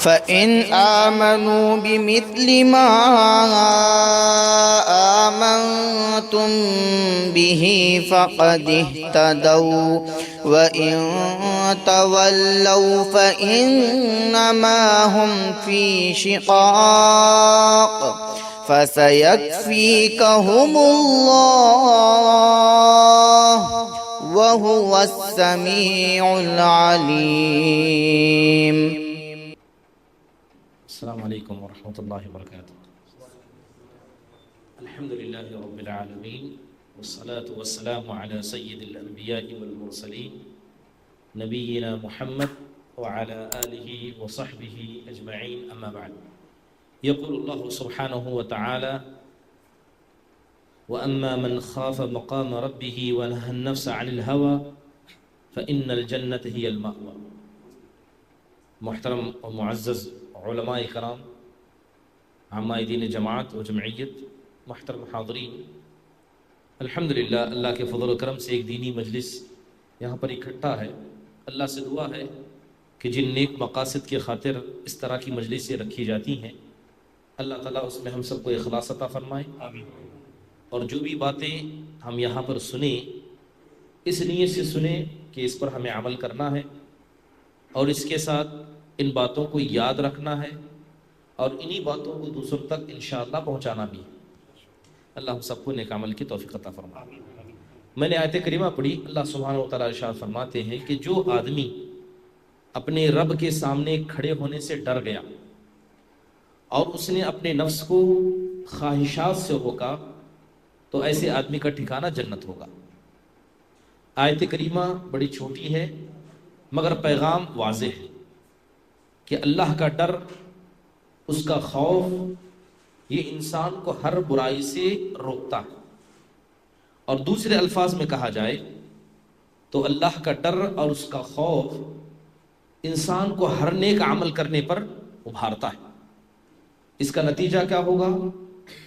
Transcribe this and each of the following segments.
فإن آمنوا بمثل ما آمنتم به فقد اهتدوا وإن تولوا فإنما هم في شقاق فسيكفيكهم الله وهو السميع العليم. السلام عليكم ورحمة الله وبركاته. الحمد لله رب العالمين والصلاة والسلام على سيد الأنبياء والمرسلين نبينا محمد وعلى آله وصحبه أجمعين، أما بعد. يقول الله سبحانه وتعالى: وأما من خاف مقام ربه ونهى النفس عن الهوى فإن الجنة هي المأوى. محترم و معزز علماء کرام، عامہ دین جماعت و جمعیت، محترم حاضرین، الحمدللہ اللہ کے فضل و کرم سے ایک دینی مجلس یہاں پر اکٹھا ہے۔ اللہ سے دعا ہے کہ جن نیک مقاصد کی خاطر اس طرح کی مجلسیں رکھی جاتی ہیں، اللہ تعالیٰ اس میں ہم سب کو اخلاص عطا فرمائے، اور جو بھی باتیں ہم یہاں پر سنیں اس نیت سے سنیں کہ اس پر ہمیں عمل کرنا ہے، اور اس کے ساتھ ان باتوں کو یاد رکھنا ہے، اور انہی باتوں کو دوسروں تک انشاءاللہ پہنچانا بھی ہے۔ اللہ ہم سب کو نیک عمل کی توفیق عطا فرمائے۔ میں نے آیت کریمہ پڑھی، اللہ سبحانہ وتعالیٰ ارشاد فرماتے ہیں کہ جو آدمی اپنے رب کے سامنے کھڑے ہونے سے ڈر گیا اور اس نے اپنے نفس کو خواہشات سے روکا تو ایسے آدمی کا ٹھکانہ جنت ہوگا۔ آیت کریمہ بڑی چھوٹی ہے مگر پیغام واضح ہے کہ اللہ کا ڈر، اس کا خوف، یہ انسان کو ہر برائی سے روکتا ہے۔ اور دوسرے الفاظ میں کہا جائے تو اللہ کا ڈر اور اس کا خوف انسان کو ہر نیک عمل کرنے پر ابھارتا ہے۔ اس کا نتیجہ کیا ہوگا؟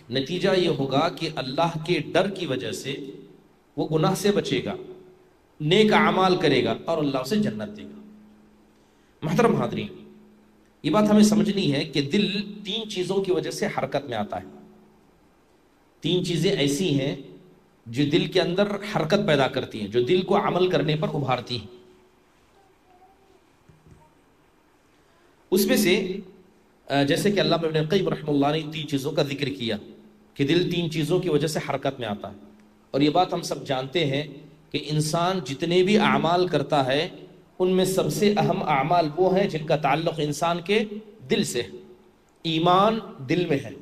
نتیجہ یہ ہوگا کہ اللہ کے ڈر کی وجہ سے وہ گناہ سے بچے گا، نیک اعمال کرے گا اور اللہ اسے جنت دے گا۔ محترم حاضرین، یہ بات ہمیں سمجھنی ہے کہ دل تین چیزوں کی وجہ سے حرکت میں آتا ہے۔ تین چیزیں ایسی ہیں جو دل کے اندر حرکت پیدا کرتی ہیں، جو دل کو عمل کرنے پر ابھارتی ہیں۔ اس میں سے جیسے کہ علامہ ابن القیم رحمہ اللہ نے تین چیزوں کا ذکر کیا کہ دل تین چیزوں کی وجہ سے حرکت میں آتا ہے، اور یہ بات ہم سب جانتے ہیں کہ انسان جتنے بھی اعمال کرتا ہے ان میں سب سے اہم اعمال وہ ہیں جن کا تعلق انسان کے دل سے ہے۔ ایمان دل میں ہے،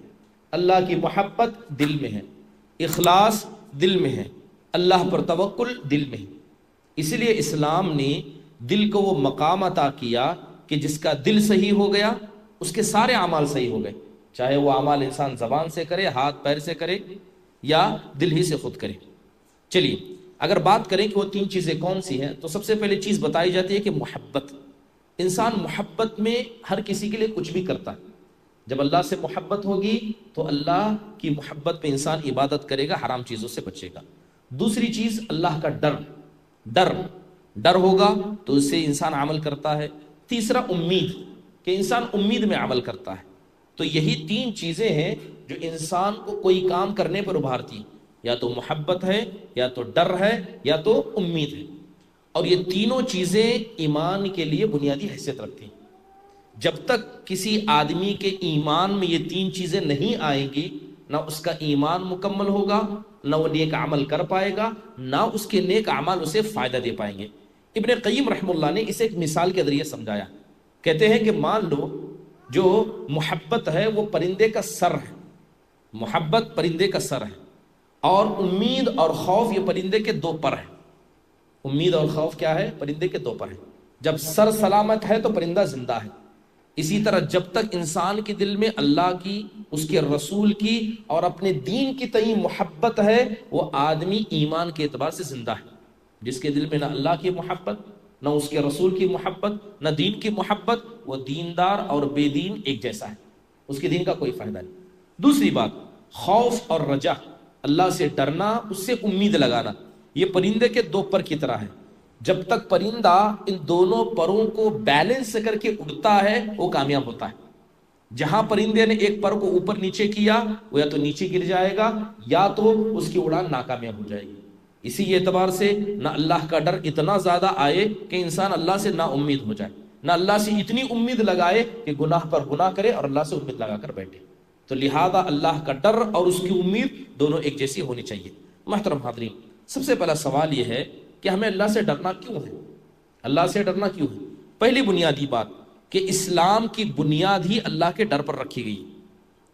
اللہ کی محبت دل میں ہے، اخلاص دل میں ہے، اللہ پر توکل دل میں ہے۔ اسی لیے اسلام نے دل کو وہ مقام عطا کیا کہ جس کا دل صحیح ہو گیا اس کے سارے اعمال صحیح ہو گئے، چاہے وہ اعمال انسان زبان سے کرے، ہاتھ پیر سے کرے یا دل ہی سے خود کرے۔ چلیے اگر بات کریں کہ وہ تین چیزیں کون سی ہیں تو سب سے پہلے چیز بتائی جاتی ہے کہ محبت۔ انسان محبت میں ہر کسی کے لیے کچھ بھی کرتا ہے۔ جب اللہ سے محبت ہوگی تو اللہ کی محبت میں انسان عبادت کرے گا، حرام چیزوں سے بچے گا۔ دوسری چیز اللہ کا ڈر ہوگا تو اس سے انسان عمل کرتا ہے۔ تیسرا امید، کہ انسان امید میں عمل کرتا ہے۔ تو یہی تین چیزیں ہیں جو انسان کو کوئی کام کرنے پر ابھارتی ہیں، یا تو محبت ہے، یا تو ڈر ہے، یا تو امید ہے۔ اور یہ تینوں چیزیں ایمان کے لیے بنیادی حیثیت رکھتی ہیں۔ جب تک کسی آدمی کے ایمان میں یہ تین چیزیں نہیں آئیں گی، نہ اس کا ایمان مکمل ہوگا، نہ وہ نیک عمل کر پائے گا، نہ اس کے نیک اعمال اسے فائدہ دے پائیں گے۔ ابن قیم رحمہ اللہ نے اسے ایک مثال کے ذریعے سمجھایا۔ کہتے ہیں کہ مان لو جو محبت ہے وہ پرندے کا سر ہے، محبت پرندے کا سر ہے، اور امید اور خوف یہ پرندے کے دو پر ہیں۔ امید اور خوف کیا ہے؟ پرندے کے دو پر ہیں۔ جب سر سلامت ہے تو پرندہ زندہ ہے۔ اسی طرح جب تک انسان کے دل میں اللہ کی، اس کے رسول کی اور اپنے دین کی تئیں محبت ہے، وہ آدمی ایمان کے اعتبار سے زندہ ہے۔ جس کے دل میں نہ اللہ کی محبت، نہ اس کے رسول کی محبت، نہ دین کی محبت، وہ دیندار اور بے دین ایک جیسا ہے، اس کے دین کا کوئی فائدہ نہیں۔ دوسری بات، خوف اور رجا، اللہ سے ڈرنا، اس سے امید لگانا، یہ پرندے کے دو پر کی طرح ہے۔ جب تک پرندہ ان دونوں پروں کو بیلنس کر کے اڑتا ہے وہ کامیاب ہوتا ہے. جہاں پرندے نے ایک پر کو اوپر نیچے کیا وہ یا تو نیچے گر جائے گا یا تو اس کی اڑان ناکامیاب ہو جائے گی. اسی اعتبار سے نہ اللہ کا ڈر اتنا زیادہ آئے کہ انسان اللہ سے نا امید ہو جائے، نہ اللہ سے اتنی امید لگائے کہ گناہ پر گناہ کرے اور اللہ سے امید لگا کر بیٹھے. تو لہذا اللہ کا ڈر اور اس کی امید دونوں ایک جیسی ہونی چاہیے. محترم حاضرین، سب سے پہلا سوال یہ ہے کہ ہمیں اللہ سے ڈرنا کیوں ہے؟ اللہ سے ڈرنا کیوں ہے؟ پہلی بنیادی بات کہ اسلام کی بنیاد ہی اللہ کے ڈر پر رکھی گئی.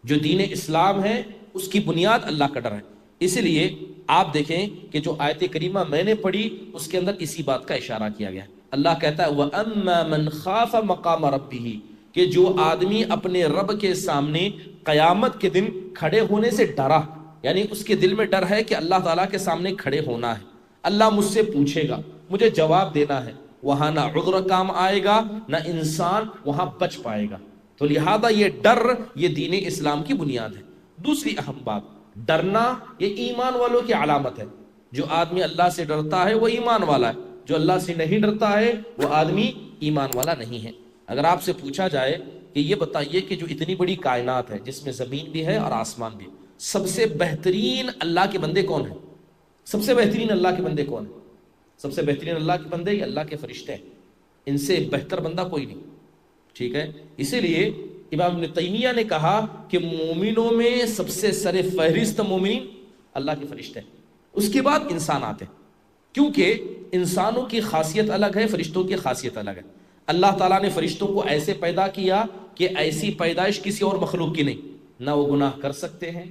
جو دین اسلام ہے اس کی بنیاد اللہ کا ڈر ہے. اسی لیے آپ دیکھیں کہ جو آیت کریمہ میں نے پڑھی اس کے اندر اسی بات کا اشارہ کیا گیا. اللہ کہتا ہے وَأَمَّا مَنْ خَافَ مَقَامَ رَبِّهِ، کہ جو آدمی اپنے رب کے سامنے قیامت کے دن کھڑے ہونے سے ڈرا، یعنی اس کے دل میں ڈر ہے کہ اللہ تعالیٰ کے سامنے کھڑے ہونا ہے، اللہ مجھ سے پوچھے گا، مجھے جواب دینا ہے. وہاں نہ عذر کام آئے گا نہ انسان وہاں بچ پائے گا. تو لہذا یہ ڈر یہ دین اسلام کی بنیاد ہے. دوسری اہم بات، ڈرنا یہ ایمان والوں کی علامت ہے. جو آدمی اللہ سے ڈرتا ہے وہ ایمان والا ہے، جو اللہ سے نہیں ڈرتا ہے وہ آدمی ایمان والا نہیں ہے. اگر آپ سے پوچھا جائے کہ یہ بتائیے کہ جو اتنی بڑی کائنات ہے جس میں زمین بھی ہے اور آسمان بھی، سب سے بہترین اللہ کے بندے کون ہیں؟ سب سے بہترین اللہ کے بندے کون ہیں؟ سب سے بہترین اللہ کے بندے یہ اللہ کے فرشتے ہیں. ان سے بہتر بندہ کوئی نہیں. ٹھیک ہے، اسی لیے امام ابن تیمیہ نے کہا کہ مومنوں میں سب سے سر فہرست مومن اللہ کے فرشتے ہیں، اس کے بعد انسان آتے ہیں. کیونکہ انسانوں کی خاصیت الگ ہے، فرشتوں کی خاصیت الگ ہے. اللہ تعالیٰ نے فرشتوں کو ایسے پیدا کیا کہ ایسی پیدائش کسی اور مخلوق کی نہیں. نہ وہ گناہ کر سکتے ہیں،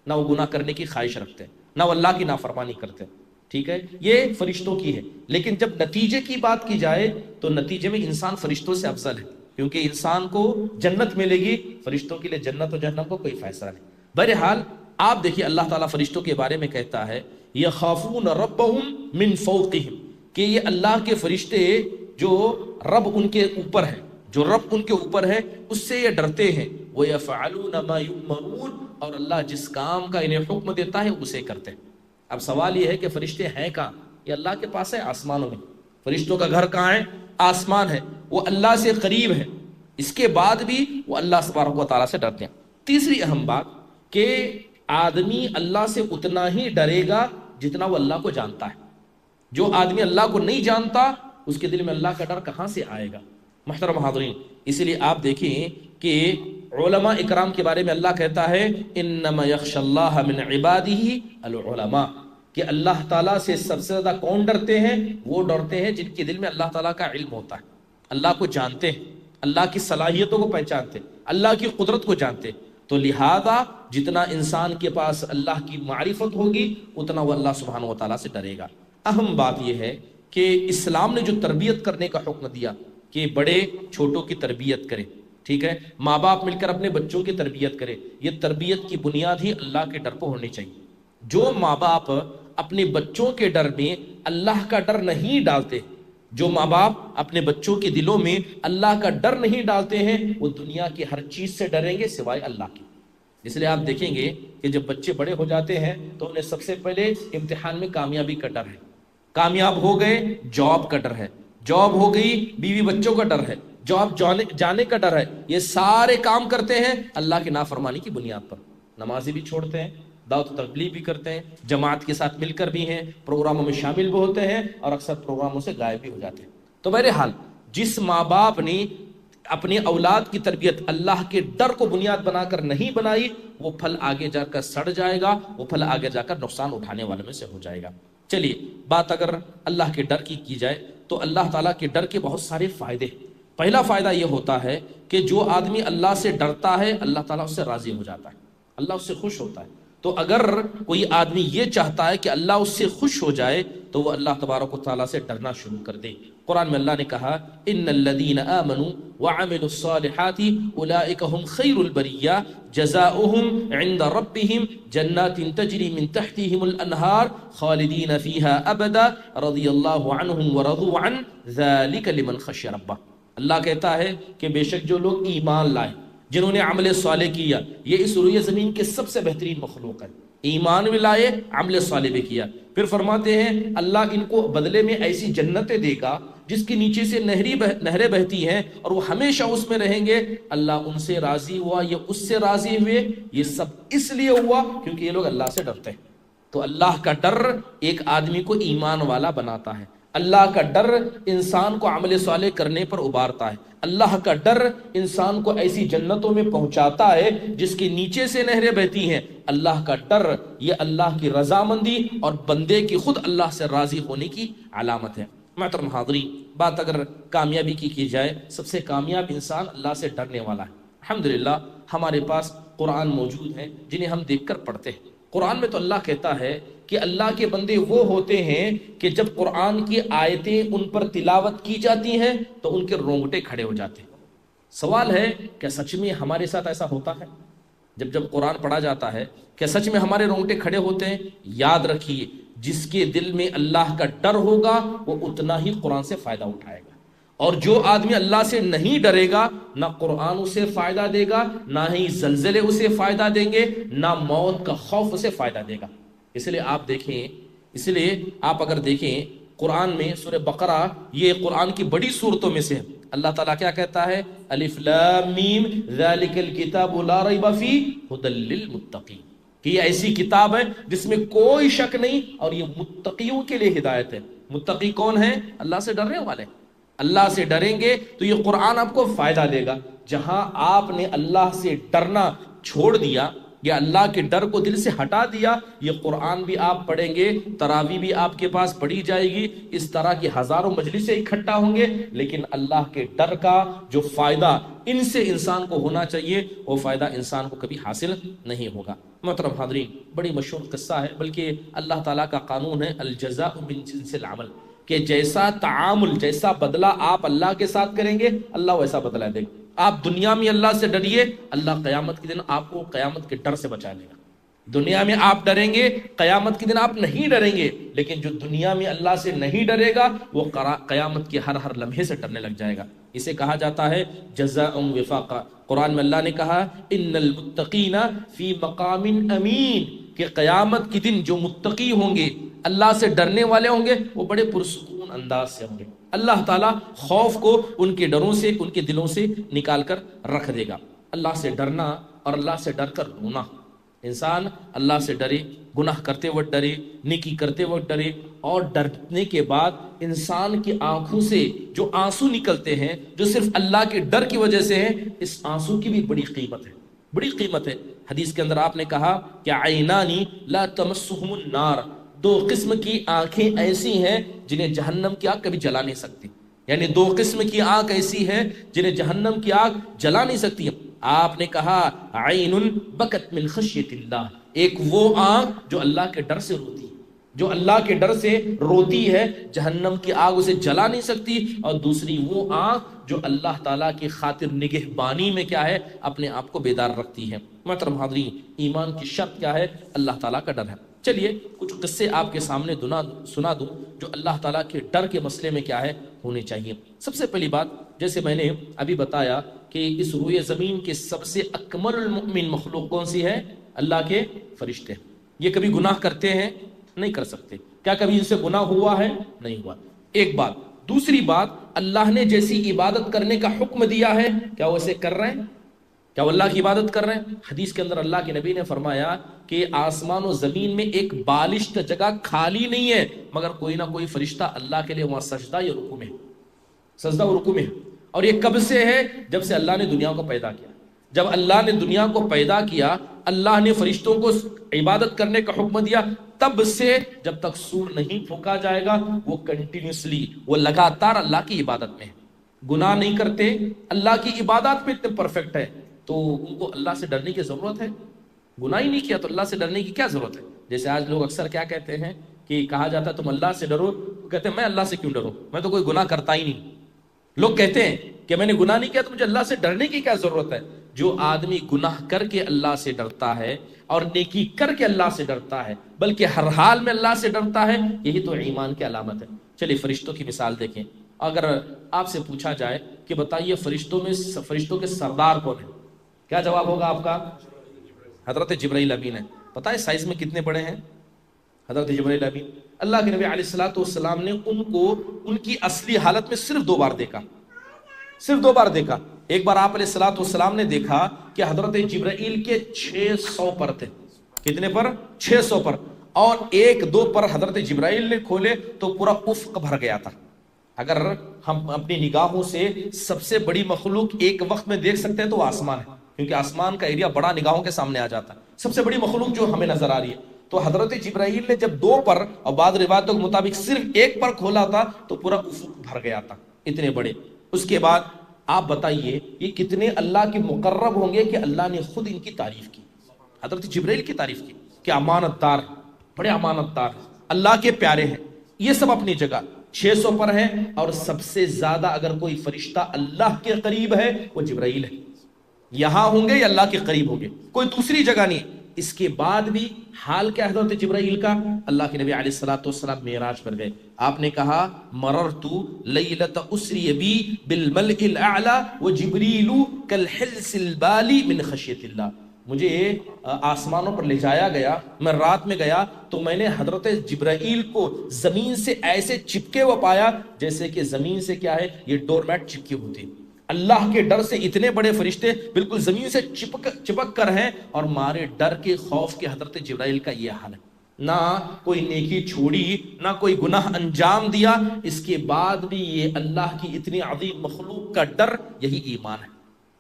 نہ وہ گناہ کرنے کی خواہش رکھتے ہیں، نہ وہ اللہ کی نافرمانی کرتے ہیں. ٹھیک ہے، یہ فرشتوں کی ہے. لیکن جب نتیجے کی بات کی جائے تو نتیجے میں انسان فرشتوں سے افضل ہے، کیونکہ انسان کو جنت ملے گی، فرشتوں کے لیے جنت و جہنم کو کوئی فیصلہ نہیں. بہرحال آپ دیکھیے اللہ تعالیٰ فرشتوں کے بارے میں کہتا ہے یخافون ربہم من فوقہم، کہ یہ اللہ کے فرشتے جو رب ان کے اوپر ہے، جو رب ان کے اوپر ہے اس سے یہ ڈرتے ہیں. وَيَفْعَلُونَ مَا يُؤْمَرُونَ، اور اللہ جس کام کا انہیں حکم دیتا ہے اسے کرتے ہیں. اب سوال یہ ہے کہ فرشتے ہیں کہاں؟ یہ اللہ کے پاس ہے، آسمانوں میں. فرشتوں کا گھر کہاں ہے؟ آسمان ہے. وہ اللہ سے قریب ہے، اس کے بعد بھی وہ اللہ تبارک و تعالیٰ سے ڈرتے ہیں. تیسری اہم بات کہ آدمی اللہ سے اتنا ہی ڈرے گا جتنا وہ اللہ کو جانتا ہے. جو آدمی اللہ کو نہیں جانتا اس کے دل میں اللہ کا ڈر کہاں سے آئے گا؟ محترم حاضرین، اسی لیے آپ دیکھیں کہ علماء اکرام کے بارے میں اللہ کہتا ہے انما یخشی اللہ من عبادہ العلماء، کہ اللہ تعالیٰ سے سب سے زیادہ کون ڈرتے ہیں؟ وہ ڈرتے ہیں جن کے دل میں اللہ تعالیٰ کا علم ہوتا ہے، اللہ کو جانتے ہیں، اللہ کی صلاحیتوں کو پہچانتے ہیں، اللہ کی قدرت کو جانتے ہیں. تو لہذا جتنا انسان کے پاس اللہ کی معرفت ہوگی اتنا وہ اللہ سبحانہ و تعالیٰ سے ڈرے گا. اہم بات یہ ہے کہ اسلام نے جو تربیت کرنے کا حکم دیا کہ بڑے چھوٹوں کی تربیت کریں، ٹھیک ہے، ماں باپ مل کر اپنے بچوں کی تربیت کریں، یہ تربیت کی بنیاد ہی اللہ کے ڈر پہ ہونی چاہیے. جو ماں باپ اپنے بچوں کے ڈر میں اللہ کا ڈر نہیں ڈالتے، جو ماں باپ اپنے بچوں کے دلوں میں اللہ کا ڈر نہیں ڈالتے ہیں، وہ دنیا کی ہر چیز سے ڈریں گے سوائے اللہ کی. اس لیے آپ دیکھیں گے کہ جب بچے بڑے ہو جاتے ہیں تو انہیں سب سے پہلے امتحان میں کامیابی کا ڈر ہے، کامیاب ہو گئے جاب کا ڈر ہے، جاب ہو گئی بیوی بچوں کا ڈر ہے، جاب جانے کا ڈر ہے. یہ سارے کام کرتے ہیں اللہ کی نافرمانی کی بنیاد پر. نمازی بھی چھوڑتے ہیں، دعوت و تبلیغ بھی کرتے ہیں، جماعت کے ساتھ مل کر بھی ہیں، پروگراموں میں شامل بھی ہوتے ہیں اور اکثر پروگراموں سے غائب بھی ہو جاتے ہیں. تو بہرحال جس ماں باپ نے اپنی اولاد کی تربیت اللہ کے ڈر کو بنیاد بنا کر نہیں بنائی، وہ پھل آگے جا کر سڑ جائے گا، وہ پھل آگے جا کر نقصان اٹھانے والوں میں سے ہو جائے گا. چلیے بات اگر اللہ کے ڈر کی جائے تو اللہ تعالیٰ کے ڈر کے بہت سارے فائدے. پہلا فائدہ یہ ہوتا ہے کہ جو آدمی اللہ سے ڈرتا ہے اللہ تعالیٰ اس سے راضی ہو جاتا ہے، اللہ اس سے خوش ہوتا ہے. تو اگر کوئی آدمی یہ چاہتا ہے کہ اللہ اس سے خوش ہو جائے تو وہ اللہ تبارک و تعالیٰ سے ڈرنا شروع کر دے. قرآن میں اللہ نے کہا ان الذین آمنوا وعملوا الصالحات اولئک هم خیر البریہ جزاؤہم عند ربہم جنات تجری من تحتہم الانہار خالدین فیہا ابدا رضی اللہ عنہم ورضوا عنہ ذلک لمن خشی ربہ. اللہ کہتا ہے کہ بے شک جو لوگ ایمان لائے، جنہوں نے عمل صالح کیا، یہ اس روئے زمین کے سب سے بہترین مخلوق ہے. ایمان بھی لائے، عمل صالح بھی کیا۔ پھر فرماتے ہیں اللہ ان کو بدلے میں ایسی جنتیں دے گا جس کے نیچے سے نہریں بہتی ہیں اور وہ ہمیشہ اس میں رہیں گے۔ اللہ ان سے راضی ہوا، یہ اس سے راضی ہوئے، یہ سب اس لیے ہوا کیونکہ یہ لوگ اللہ سے ڈرتے ہیں۔ تو اللہ کا ڈر ایک آدمی کو ایمان والا بناتا ہے، اللہ کا ڈر انسان کو عمل صالح کرنے پر ابھارتا ہے، اللہ کا ڈر انسان کو ایسی جنتوں میں پہنچاتا ہے جس کے نیچے سے نہریں بہتی ہیں۔ اللہ کا ڈر یہ اللہ کی رضامندی اور بندے کی خود اللہ سے راضی ہونے کی علامت ہے۔ محترم حاضرین، بات اگر کامیابی کی جائے، سب سے کامیاب انسان اللہ سے ڈرنے والا ہے۔ الحمدللہ ہمارے پاس قرآن موجود ہیں جنہیں ہم دیکھ کر پڑھتے ہیں۔ قرآن میں تو اللہ کہتا ہے کہ اللہ کے بندے وہ ہوتے ہیں کہ جب قرآن کی آیتیں ان پر تلاوت کی جاتی ہیں تو ان کے رونگٹے کھڑے ہو جاتے ہیں۔ سوال ہے کہ سچ میں ہمارے ساتھ ایسا ہوتا ہے؟ جب قرآن پڑھا جاتا ہے کیا سچ میں ہمارے رونگٹے کھڑے ہوتے ہیں؟ یاد رکھیے، جس کے دل میں اللہ کا ڈر ہوگا وہ اتنا ہی قرآن سے فائدہ اٹھائے گا، اور جو آدمی اللہ سے نہیں ڈرے گا نہ قرآن اسے فائدہ دے گا، نہ ہی زلزلے اسے فائدہ دیں گے، نہ موت کا خوف اسے فائدہ دے گا۔ اس لیے آپ اگر دیکھیں قرآن میں سورہ بقرہ یہ قرآن کی بڑی صورتوں میں سے ہے۔ اللہ تعالیٰ کیا کہتا ہے؟ الف لام میم ذالک الکتاب لا ریب فیہ ھدی للمتقین، کہ یہ ایسی کتاب ہے جس میں کوئی شک نہیں اور یہ متقیوں کے لیے ہدایت ہے۔ متقی کون ہے؟ اللہ سے ڈرنے والے۔ اللہ سے ڈریں گے تو یہ قرآن آپ کو فائدہ دے گا۔ جہاں آپ نے اللہ سے ڈرنا چھوڑ دیا یا اللہ کے ڈر کو دل سے ہٹا دیا، یہ قرآن بھی آپ پڑھیں گے، تراویح بھی آپ کے پاس پڑھی جائے گی، اس طرح کی ہزاروں مجلسیں اکٹھا ہوں گے، لیکن اللہ کے ڈر کا جو فائدہ ان سے انسان کو ہونا چاہیے وہ فائدہ انسان کو کبھی حاصل نہیں ہوگا۔ محترم حاضرین، بڑی مشہور قصہ ہے، بلکہ اللہ تعالیٰ کا قانون ہے الجزاء من جنس العمل، کہ جیسا تعامل، جیسا بدلہ آپ اللہ کے ساتھ کریں گے اللہ ویسا بدلہ دے گا۔ آپ دنیا میں اللہ سے ڈریے، اللہ قیامت کے دن آپ کو قیامت کے ڈر سے بچا لے گا۔ دنیا میں آپ ڈریں گے، قیامت کے دن آپ نہیں ڈریں گے، لیکن جو دنیا میں اللہ سے نہیں ڈرے گا وہ قیامت کے ہر لمحے سے ڈرنے لگ جائے گا۔ اسے کہا جاتا ہے جزاء وفاقا۔ قرآن میں اللہ نے کہا ان المتقین فی مقام امین، کہ قیامت کے دن جو متقی ہوں گے، اللہ سے ڈرنے والے ہوں گے، وہ بڑے پرسکون انداز سے ہوں گے۔ اللہ تعالیٰ خوف کو ان کے ڈروں سے، ان کے دلوں سے نکال کر رکھ دے گا۔ اللہ سے ڈرنا اور اللہ سے ڈر کر رونا۔ انسان اللہ سے ڈرے، گناہ کرتے وقت ڈرے، نیکی کرتے وقت ڈرے، اور ڈرنے کے بعد انسان کی آنکھوں سے جو آنسو نکلتے ہیں جو صرف اللہ کے ڈر کی وجہ سے ہیں، اس آنسو کی بھی بڑی قیمت ہے، بڑی قیمت ہے۔ حدیث کے اندر آپ نے کہا کہ عینانی لا تمسہم النار، دو قسم کی آنکھیں ایسی ہیں جنہیں جہنم کی آگ کبھی جلا نہیں سکتی، یعنی دو قسم کی آنکھ ایسی ہے جنہیں جہنم کی آگ جلا نہیں سکتی۔ آپ نے کہا عین بکت من خشیت اللہ، ایک وہ آنکھ جو اللہ کے ڈر سے روتی ہے، جو اللہ کے ڈر سے روتی ہے، جہنم کی آگ اسے جلا نہیں سکتی، اور دوسری وہ آنکھ جو اللہ تعالیٰ کی خاطر نگہبانی میں کیا ہے، اپنے آپ کو بیدار رکھتی ہے۔ محترم حاضرین، ایمان کی شرط کیا ہے؟ اللہ تعالیٰ کا ڈر ہے۔ چلیے کچھ قصے آپ کے سامنے سنا دوں جو اللہ تعالیٰ کے ڈر کے مسئلے میں کیا ہے ہونے چاہیے۔ سب سے پہلی بات، جیسے میں نے ابھی بتایا کہ اس روئے زمین کے سب سے اکمل المؤمن مخلوق کون سی ہے؟ اللہ کے فرشتے۔ یہ کبھی گناہ کرتے ہیں؟ نہیں کر سکتے۔ کیا کبھی ان سے گناہ ہوا ہے؟ نہیں ہوا۔ ایک بات۔ دوسری بات، اللہ نے جیسی عبادت کرنے کا حکم دیا ہے کیا وہ اسے کر رہے ہیں؟ کیا وہ اللہ کی عبادت کر رہے ہیں؟ حدیث کے اندر اللہ کے نبی نے فرمایا کہ آسمان و زمین میں ایک بالشت جگہ خالی نہیں ہے مگر کوئی نہ کوئی فرشتہ اللہ کے لیے وہاں سجدہ یا رکوع میں، سجدہ و رکوع میں۔ اور یہ کب سے ہے؟ جب سے اللہ نے دنیا کو پیدا کیا۔ جب اللہ نے دنیا کو پیدا کیا، اللہ نے فرشتوں کو عبادت کرنے کا حکم دیا، تب سے جب تک سور نہیں پھونکا جائے گا وہ کنٹینیوسلی، وہ لگاتار اللہ کی عبادت میں ہے، گناہ نہیں کرتے، اللہ کی عبادات میں اتنے پرفیکٹ ہے، تو ان کو اللہ سے ڈرنے کی ضرورت ہے؟ گناہ ہی نہیں کیا تو اللہ سے ڈرنے کی کیا ضرورت ہے؟ جیسے آج لوگ اکثر کیا کہتے ہیں کہ کہا جاتا ہے تم اللہ سے ڈرو، وہ کہتے ہیں میں اللہ سے کیوں ڈروں، میں تو کوئی گناہ کرتا ہی نہیں۔ لوگ کہتے ہیں کہ میں نے گناہ نہیں کیا تو مجھے اللہ سے ڈرنے کی کیا ضرورت ہے؟ جو آدمی گناہ کر کے اللہ سے ڈرتا ہے اور نیکی کر کے اللہ سے ڈرتا ہے، بلکہ ہر حال میں اللہ سے ڈرتا ہے، یہی تو ایمان کی علامت ہے۔ چلیے فرشتوں کی مثال دیکھیں۔ اگر آپ سے پوچھا جائے کہ بتائیے فرشتوں کے سردار کون ہے، کیا جواب ہوگا آپ کا؟ حضرت جبرائیل امین ہے۔ پتہ ہے سائز میں کتنے بڑے ہیں حضرت جبرائیل امین؟ اللہ کے نبی علیہ الصلوۃ والسلام نے ان کو ان کی اصلی حالت میں صرف 2 بار دیکھا، صرف 2 بار دیکھا۔ ایک بار آپ علیہ الصلوۃ والسلام نے دیکھا کہ حضرت جبرائیل کے 600 پر تھے، کتنے پر؟ 600 پر، اور 1-2 پر حضرت جبرائیل نے کھولے تو پورا افق بھر گیا تھا۔ اگر ہم اپنی نگاہوں سے سب سے بڑی مخلوق ایک وقت میں دیکھ سکتے ہیں تو وہ آسمان ہے، کیونکہ آسمان کا ایریا بڑا نگاہوں کے سامنے آ جاتا ہے، سب سے بڑی مخلوق جو ہمیں نظر آ رہی ہے۔ تو حضرت جبرائیل نے جب 2 پر اور بعض روایتوں کے مطابق صرف 1 پر کھولا تھا تو پورا افق بھر گیا تھا، اتنے بڑے۔ اس کے بعد آپ بتائیے یہ کتنے اللہ کے مقرب ہوں گے کہ اللہ نے خود ان کی تعریف کی، حضرت جبرائیل کی تعریف کی کہ امانت دار، بڑے امانت دار، اللہ کے پیارے ہیں۔ یہ سب اپنی جگہ 600 پر ہیں، اور سب سے زیادہ اگر کوئی فرشتہ اللہ کے قریب ہے وہ جبرائیل ہے، یہاں ہوں گے یا اللہ کے قریب ہوں گے، کوئی دوسری جگہ نہیں۔ اس کے بعد بھی حال کیا حضرت جبرائیل کا؟ اللہ کے نبی علیہ الصلوۃ والسلام معراج پر گئے، آپ نے کہا مررت لیلۃ اسری بی بالملء الاعلی وجبریل کالحلس البالی من خشیۃ اللہ، مجھے آسمانوں پر لے جایا گیا، میں رات میں گیا تو میں نے حضرت جبرائیل کو زمین سے ایسے چپکے ہوا پایا جیسے کہ زمین سے کیا ہے یہ ڈور میٹ چپکی ہوتی، اللہ کے ڈر سے اتنے بڑے فرشتے بالکل زمین سے چپک کر ہیں، اور مارے ڈر کے خوف کے حضرت جبرائیل کا یہ حال ہے، نہ کوئی نیکی چھوڑی نہ کوئی گناہ انجام دیا، اس کے بعد بھی یہ اللہ کی اتنی عظیم مخلوق کا ڈر، یہی ایمان ہے،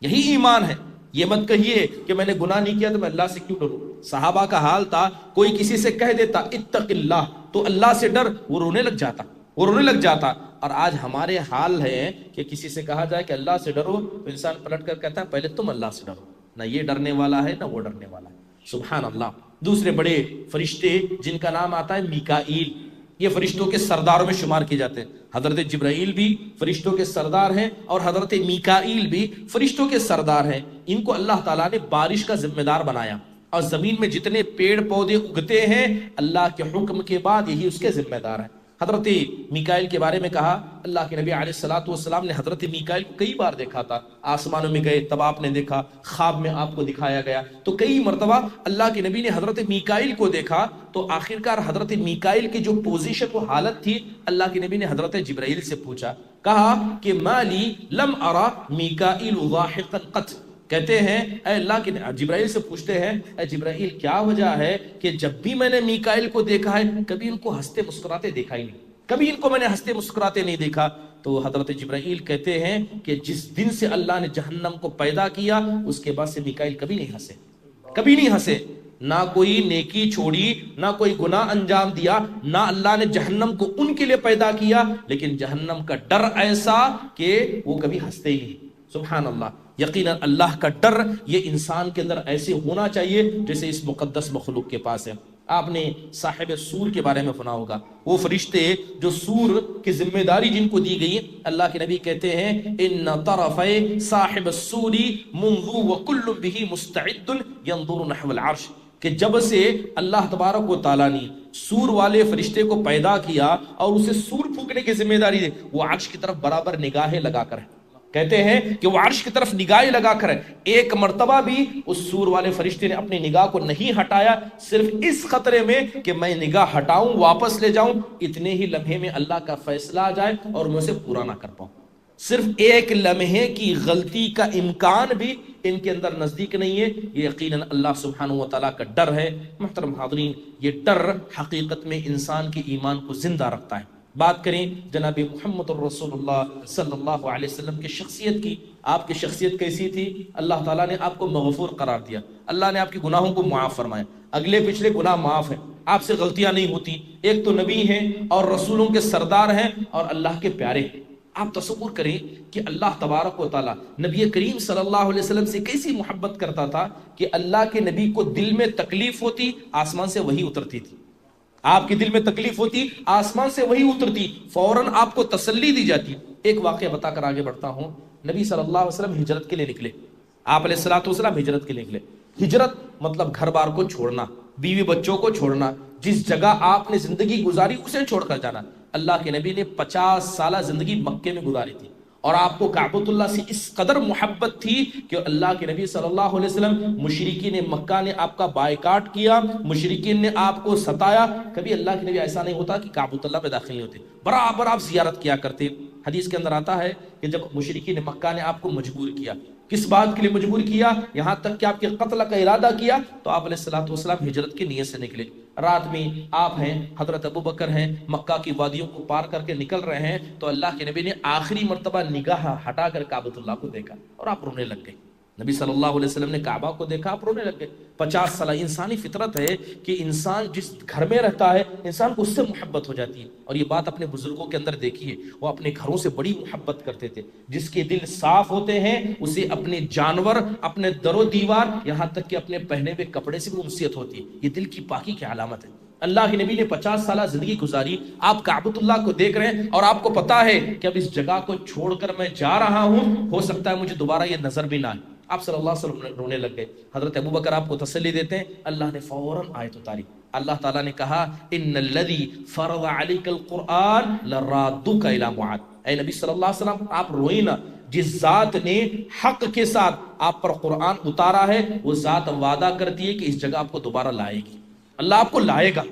یہی ایمان ہے۔ یہ مت کہیے کہ میں نے گناہ نہیں کیا تو میں اللہ سے کیوں ڈروں۔ صحابہ کا حال تھا، کوئی کسی سے کہہ دیتا اتق اللہ تو اللہ سے ڈر، وہ رونے لگ جاتا، وہ رونے لگ جاتا۔ اور آج ہمارے حال ہے کہ کسی سے کہا جائے کہ اللہ سے ڈرو تو انسان پلٹ کر کہتا ہے پہلے تم اللہ سے ڈرو، نہ یہ ڈرنے والا ہے نہ وہ ڈرنے والا ہے، سبحان اللہ۔ دوسرے بڑے فرشتے جن کا نام آتا ہے میکائیل، یہ فرشتوں کے سرداروں میں شمار کیے جاتے ہیں۔ حضرت جبرائیل بھی فرشتوں کے سردار ہیں اور حضرت میکائیل بھی فرشتوں کے سردار ہیں۔ ان کو اللہ تعالیٰ نے بارش کا ذمہ دار بنایا، اور زمین میں جتنے پیڑ پودے اگتے ہیں اللہ کے حکم کے بعد یہی اس کے ذمہ دار ہیں۔ حضرت میکائیل کے بارے میں کہا، اللہ کے نبی علیہ الصلوۃ والسلام نے حضرت میکائیل کو کئی بار دیکھا تھا، آسمانوں میں گئے تب آپ نے دیکھا، خواب میں آپ کو دکھایا گیا، تو کئی مرتبہ اللہ کے نبی نے حضرت میکائیل کو دیکھا۔ تو آخرکار حضرت میکائیل کی جو پوزیشن و حالت تھی، اللہ کے نبی نے حضرت جبرائیل سے پوچھا، کہا کہ مالی لم ارا میکائیل ضاحکا قط، کہتے ہیں اے اللہ کے جبرائیل سے پوچھتے ہیں اے جبرائیل کیا وجہ ہے کہ جب بھی میں نے میکائیل کو دیکھا ہے کبھی ان کو ہنستے مسکراتے دیکھا ہی نہیں، کبھی ان کو میں نے ہنستے مسکراتے نہیں دیکھا۔ تو حضرت جبرائیل کہتے ہیں کہ جس دن سے اللہ نے جہنم کو پیدا کیا اس کے بعد سے میکائیل کبھی نہیں ہنسے، کبھی نہیں ہنسے، نہ کوئی نیکی چھوڑی نہ کوئی گناہ انجام دیا، نہ اللہ نے جہنم کو ان کے لیے پیدا کیا، لیکن جہنم کا ڈر ایسا کہ وہ کبھی ہنستے ہی نہیں، سبحان اللہ۔ یقیناً اللہ کا ڈر یہ انسان کے اندر ایسے ہونا چاہیے جیسے اس مقدس مخلوق کے پاس ہے۔ آپ نے صاحب سور کے بارے میں سنا ہوگا، وہ فرشتے جو سور کی ذمہ داری جن کو دی گئی، اللہ کے نبی کہتے ہیں ان طرفی صاحب السور منذ وکل به مستعد ينظر نحو العرش، کہ جب سے اللہ تبارک و تعالیٰ نے سور والے فرشتے کو پیدا کیا اور اسے سور پھونکنے کی ذمہ داری دی، وہ عرش کی طرف برابر نگاہیں لگا کر ہے، کہتے ہیں کہ وہ عرش کی طرف نگاہیں لگا کر ہے، ایک مرتبہ بھی اس سور والے فرشتے نے اپنی نگاہ کو نہیں ہٹایا، صرف اس خطرے میں کہ میں نگاہ ہٹاؤں واپس لے جاؤں، اتنے ہی لمحے میں اللہ کا فیصلہ آ جائے اور میں اسے پورا نہ کر پاؤں۔ صرف ایک لمحے کی غلطی کا امکان بھی ان کے اندر نزدیک نہیں ہے۔ یہ یقیناً اللہ سبحانہ و تعالیٰ کا ڈر ہے۔ محترم حاضرین، یہ ڈر حقیقت میں انسان کے ایمان کو زندہ رکھتا ہے۔ بات کریں جناب محمد الرسول اللہ صلی اللہ علیہ وسلم کی شخصیت کی، آپ کی شخصیت کیسی تھی؟ اللہ تعالیٰ نے آپ کو مغفور قرار دیا، اللہ نے آپ کے گناہوں کو معاف فرمایا، اگلے پچھلے گناہ معاف ہیں، آپ سے غلطیاں نہیں ہوتی۔ ایک تو نبی ہیں اور رسولوں کے سردار ہیں اور اللہ کے پیارے ہیں۔ آپ تصور کریں کہ اللہ تبارک و تعالیٰ نبی کریم صلی اللہ علیہ وسلم سے کیسی محبت کرتا تھا کہ اللہ کے نبی کو دل میں تکلیف ہوتی، آسمان سے وہی اترتی تھی۔ آپ کے دل میں تکلیف ہوتی، آسمان سے وہی اترتی، فوراً آپ کو تسلی دی جاتی۔ ایک واقعہ بتا کر آگے بڑھتا ہوں۔ نبی صلی اللہ علیہ وسلم ہجرت کے لیے نکلے، آپ علیہ الصلوۃ والسلام ہجرت کے لیے نکلے۔ ہجرت مطلب گھر بار کو چھوڑنا، بیوی بچوں کو چھوڑنا، جس جگہ آپ نے زندگی گزاری اسے چھوڑ کر جانا۔ اللہ کے نبی نے 50 سالہ زندگی مکے میں گزاری تھی، اور آپ کو کعبۃ اللہ سے اس قدر محبت تھی کہ اللہ کے نبی صلی اللہ علیہ وسلم، مشرکین مکہ نے آپ کا بائیکاٹ کیا، مشرکین نے آپ کو ستایا، کبھی اللہ کے نبی ایسا نہیں ہوتا کہ کعبۃ اللہ میں داخل نہیں ہوتے، برابر آپ زیارت کیا کرتے۔ حدیث کے اندر آتا ہے کہ جب مشرکین مکہ نے آپ کو مجبور کیا، کس بات کے لیے مجبور کیا؟ یہاں تک کہ آپ کے قتل کا ارادہ کیا، تو آپ علیہ الصلوۃ والسلام ہجرت کی نیت سے نکلے۔ رات میں آپ ہیں، حضرت ابو بکر ہیں، مکہ کی وادیوں کو پار کر کے نکل رہے ہیں، تو اللہ کے نبی نے آخری مرتبہ نگاہ ہٹا کر کعبۃ اللہ کو دیکھا اور آپ رونے لگ گئے۔ نبی صلی اللہ علیہ وسلم نے کعبہ کو دیکھا، آپ رونے لگ گئے۔ 50 سالہ انسانی فطرت ہے کہ انسان جس گھر میں رہتا ہے انسان کو اس سے محبت ہو جاتی ہے، اور یہ بات اپنے بزرگوں کے اندر دیکھیے، وہ اپنے گھروں سے بڑی محبت کرتے تھے۔ جس کے دل صاف ہوتے ہیں اسے اپنے جانور، اپنے در و دیوار، یہاں تک کہ اپنے پہنے ہوئے کپڑے سے بھی انسیت ہوتی ہے۔ یہ دل کی پاکی کی علامت ہے۔ اللہ کے نبی نے 50 سالہ زندگی گزاری، آپ کعبۃ اللہ کو دیکھ رہے ہیں اور آپ کو پتا ہے کہ اب اس جگہ کو چھوڑ کر میں جا رہا ہوں، ہو سکتا ہے مجھے دوبارہ یہ نظر بھی نہ آئے۔ آپ صلی اللہ علیہ وسلم رونے لگ گئے۔ حضرت ابو بکر آپ کو تسلی دیتے ہیں، اللہ نے فوراً آیت اتاری۔ اللہ تعالیٰ نے کہا ان الذی فرض علیک القرآن لرادک الی معاد۔ اے نبی صلی اللہ علیہ وسلم آپ روئیں نہ، جس ذات نے حق کے ساتھ آپ پر قرآن اتارا ہے وہ ذات وعدہ کرتی ہے کہ اس جگہ آپ کو دوبارہ لائے گی، اللہ آپ کو لائے گا۔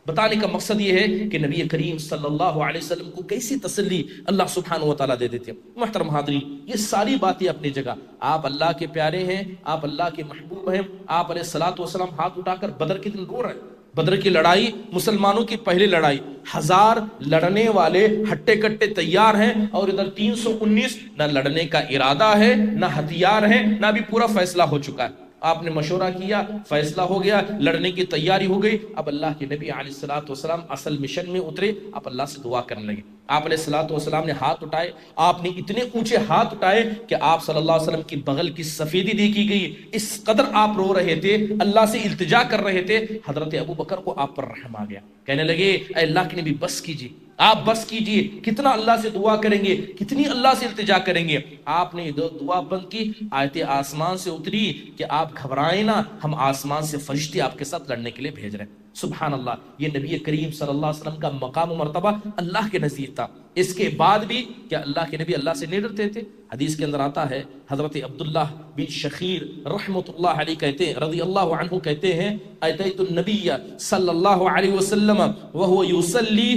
بتانے کا مقصد یہ ہے کہ نبی کریم صلی اللہ علیہ وسلم کو کیسی تسلی اللہ سبحانہ و تعالیٰ دے دیتے ہیں۔ محترم حاضرین، یہ ساری باتیں اپنی جگہ، آپ اللہ کے پیارے ہیں، آپ اللہ کے محبوب ہیں۔ آپ علیہ الصلوۃ والسلام ہاتھ اٹھا کر بدر کے دن رو رہے ہیں۔ بدر کی لڑائی مسلمانوں کی پہلی لڑائی، 1000 لڑنے والے ہٹے کٹے تیار ہیں، اور ادھر 319 نہ لڑنے کا ارادہ ہے، نہ ہتھیار ہے، نہ بھی پورا فیصلہ ہو چکا ہے۔ آپ نے مشورہ کیا، فیصلہ ہو گیا، لڑنے کی تیاری ہو گئی۔ اب اللہ کے نبی علیہ الصلوۃ والسلام اصل مشن میں اترے، آپ اللہ سے دعا کرنے لگے۔ آپ علیہ الصلوۃ والسلام نے ہاتھ اٹھائے، آپ نے اتنے اونچے ہاتھ اٹھائے کہ آپ صلی اللہ علیہ وسلم کی بغل کی سفیدی دیکھی گئی۔ اس قدر آپ رو رہے تھے، اللہ سے التجا کر رہے تھے، حضرت ابو بکر کو آپ پر رحم آ گیا، کہنے لگے اے اللہ کے نبی بس کیجیے، آپ بس کیجئے، کتنا اللہ سے دعا کریں گے، کتنی اللہ سے التجا کریں گے۔ آپ نے دعا بند کی، آیت آسمان سے اتری کہ آپ گھبرائیں نہ، ہم آسمان سے فرشتے آپ کے ساتھ لڑنے کے لیے بھیج رہے ہیں۔ سبحان اللہ، یہ نبی کریم صلی اللہ علیہ وسلم کا مقام و مرتبہ اللہ کے نزدیک تھا۔ اس کے بعد بھی کیا اللہ کے نبی اللہ سے نہیں ڈرتے تھے؟ حدیث کے اندر آتا ہے، حضرت عبداللہ بن شخیر رحمۃ اللہ علیہ کہتے ہیں، رضی اللہ عنہ کہتے ہیں، اتیت النبی صلی اللہ علیہ وسلم وهو یصلی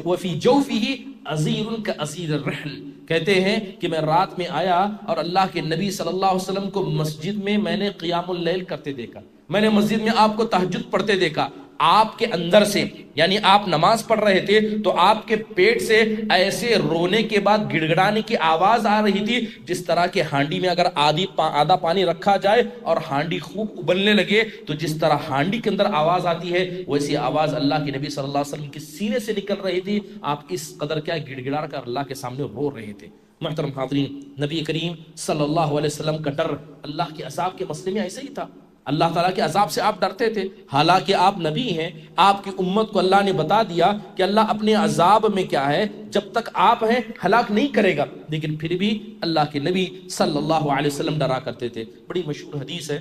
وفی جوفہ عزیر کعزیر الرحل۔ کہتے ہیں کہ میں رات میں آیا اور اللہ کے نبی صلی اللہ علیہ وسلم کو مسجد میں نے قیام اللیل کرتے دیکھا، میں نے مسجد میں آپ کو تہجد پڑھتے دیکھا۔ آپ کے اندر سے، یعنی آپ نماز پڑھ رہے تھے تو آپ کے پیٹ سے ایسے رونے کے بعد گڑ گڑانے کی آواز آ رہی تھی، جس طرح کہ ہانڈی میں اگر آدھا پانی رکھا جائے اور ہانڈی خوب ابلنے لگے تو جس طرح ہانڈی کے اندر آواز آتی ہے، ویسی آواز اللہ کے نبی صلی اللہ علیہ وسلم کے سینے سے نکل رہی تھی۔ آپ اس قدر کیا گڑ گڑا کر اللہ کے سامنے رو رہے تھے۔ محترم حاضرین، نبی کریم صلی اللہ علیہ وسلم کا ڈر اللہ کے عذاب کے مسئلے میں ایسے ہی تھا۔ اللہ تعالیٰ کے عذاب سے آپ ڈرتے تھے، حالانکہ آپ نبی ہیں، آپ کی امت کو اللہ نے بتا دیا کہ اللہ اپنے عذاب میں کیا ہے، جب تک آپ ہیں ہلاک نہیں کرے گا، لیکن پھر بھی اللہ کے نبی صلی اللہ علیہ وسلم ڈرا کرتے تھے۔ بڑی مشہور حدیث ہے،